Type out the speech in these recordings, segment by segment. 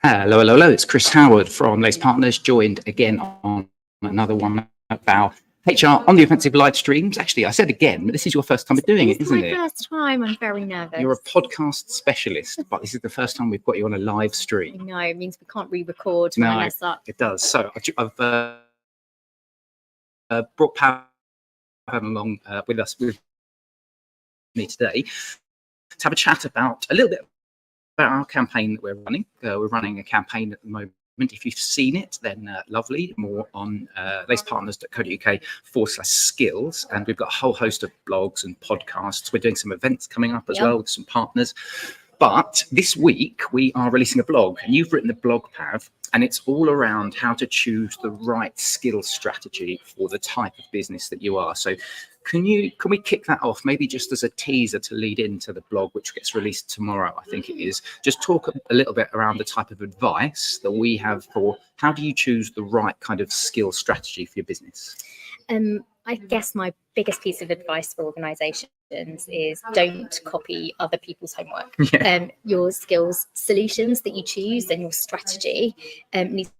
Hello, hello, hello. It's Chris Howard from Lace Partners, joined again on another one of our HR on the Offensive live streams. Actually, I said again, but this is your first time doing it, isn't it? It's my first time. I'm very nervous. You're a podcast specialist, but this is the first time we've got you on a live I stream. know, it means we can't re-record when I mess up. It does. So I've brought Pam along with me today to have a chat about a little bit about our campaign that we're running. We're running a campaign at the moment. If you've seen it, then lovely. More on lacepartners.co.uk/skills. And we've got a whole host of blogs and podcasts. We're doing some events coming up as well with some partners. But this week we are releasing a blog, and you've written the blog, Pav, and it's all around how to choose the right skill strategy for the type of business that you are. So can we kick that off, maybe just as a teaser to lead into the blog, which gets released tomorrow, I think it is. Just talk a little bit around the type of advice that we have for how do you choose the right kind of skill strategy for your business? I guess my biggest piece of advice for organisations is don't copy other people's homework. Your skills solutions that you choose and your strategy needs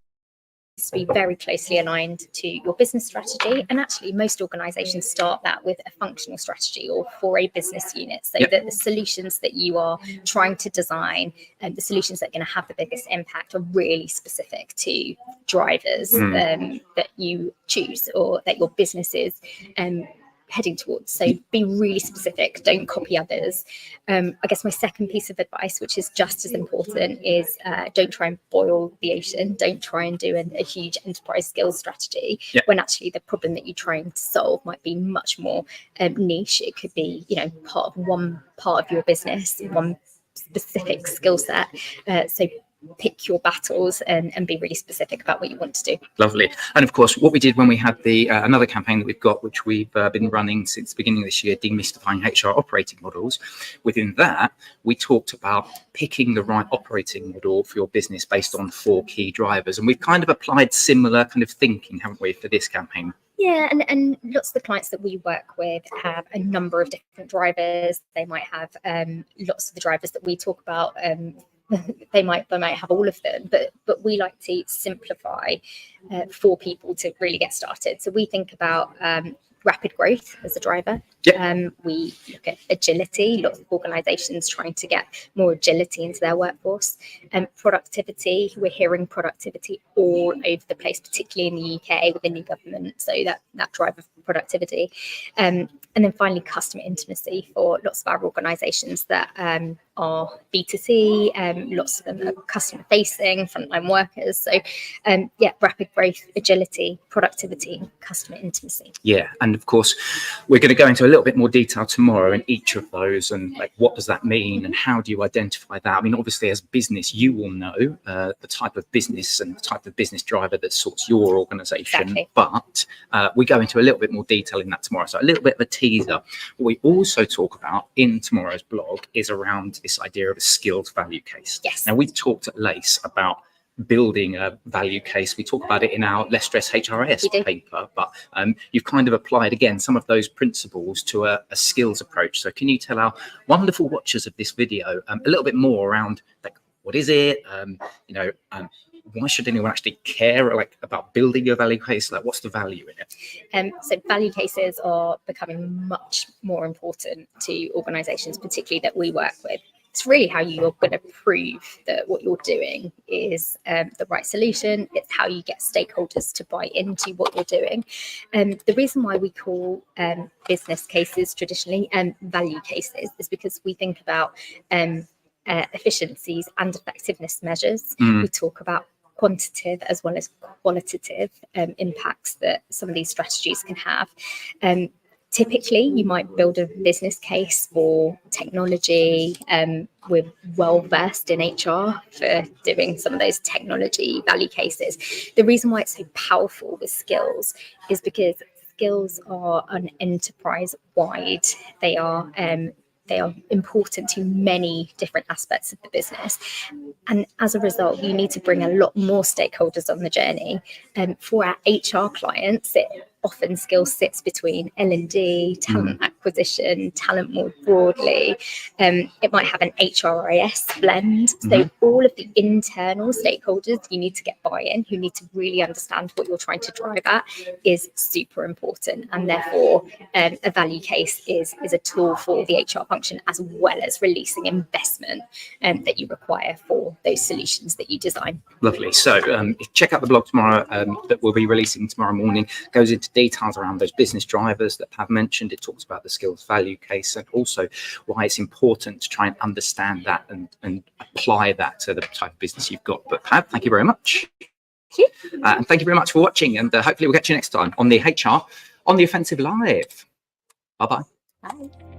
to be very closely aligned to your business strategy. And actually, most organisations start that with a functional strategy or for a business unit, so that the solutions that you are trying to design and the solutions that are going to have the biggest impact are really specific to drivers that you choose or that your business is heading towards. So be really specific, don't copy others. I guess my second piece of advice, which is just as important, is don't try and boil the ocean. Don't try and do a huge enterprise skills strategy when actually the problem that you're trying to solve might be much more niche. It could be, part of one part of your business, one specific skill set. So pick your battles and be really specific about what you want to do. Lovely. And of course, what we did when we had the another campaign that we've got, which we've been running since the beginning of this year, demystifying HR operating models. Within that, we talked about picking the right operating model for your business based on 4 key drivers. And we've kind of applied similar kind of thinking, haven't we, for this campaign? Yeah, and lots of the clients that we work with have a number of different drivers. They might have lots of the drivers that we talk about. They might have all of them, but we like to simplify for people to really get started. So we think about rapid growth as a driver. We look at agility. Lots of organisations trying to get more agility into their workforce. Productivity. We're hearing productivity all over the place, particularly in the UK with the new government. So that drive of productivity. And then finally, customer intimacy for lots of our organisations that are B2C. Lots of them are customer facing, frontline workers. So rapid growth, agility, productivity, customer intimacy. Yeah, and of course, we're going to go into a little bit more detail tomorrow in each of those, and like what does that mean and how do you identify that? I mean, obviously, as business, you will know the type of business and the type of business driver that sorts your organisation. Exactly. But we go into a little bit more detail in that tomorrow. So a little bit of a teaser. What we also talk about in tomorrow's blog is around this idea of a skills value case. Yes. Now, we've talked at Lace about building a value case. We talk about it in our Less Stress HRS paper, but you've kind of applied again some of those principles to a skills approach. So can you tell our wonderful watchers of this video a little bit more around like what is it? Why should anyone actually care about building your value case? Like, what's the value in it? So value cases are becoming much more important to organisations, particularly that we work with. It's really how you're going to prove that what you're doing is the right solution. It's how you get stakeholders to buy into what you're doing. The reason why we call business cases traditionally value cases is because we think about efficiencies and effectiveness measures. We talk about quantitative as well as qualitative impacts that some of these strategies can have. Typically, you might build a business case for technology. We're well versed in HR for doing some of those technology value cases. The reason why it's so powerful with skills is because skills are an enterprise-wide. They are important to many different aspects of the business. And as a result, you need to bring a lot more stakeholders on the journey. For our HR clients, often skill sits between L&D, talent acquisition, talent more broadly. It might have an HRIS blend. So all of the internal stakeholders, you need to get buy-in, who need to really understand what you're trying to drive at, is super important. And therefore, a value case is a tool for the HR function, as well as releasing investment that you require for those solutions that you design. Lovely. So check out the blog tomorrow that we'll be releasing tomorrow morning. Goes into details around those business drivers that Pav mentioned. It talks about the skills value case, and also why it's important to try and understand that and apply that to the type of business you've got. But Pav, thank you very much. Thank you. And thank you very much for watching. And hopefully we'll catch you next time on the HR on the Offensive Live. Bye-bye. Bye.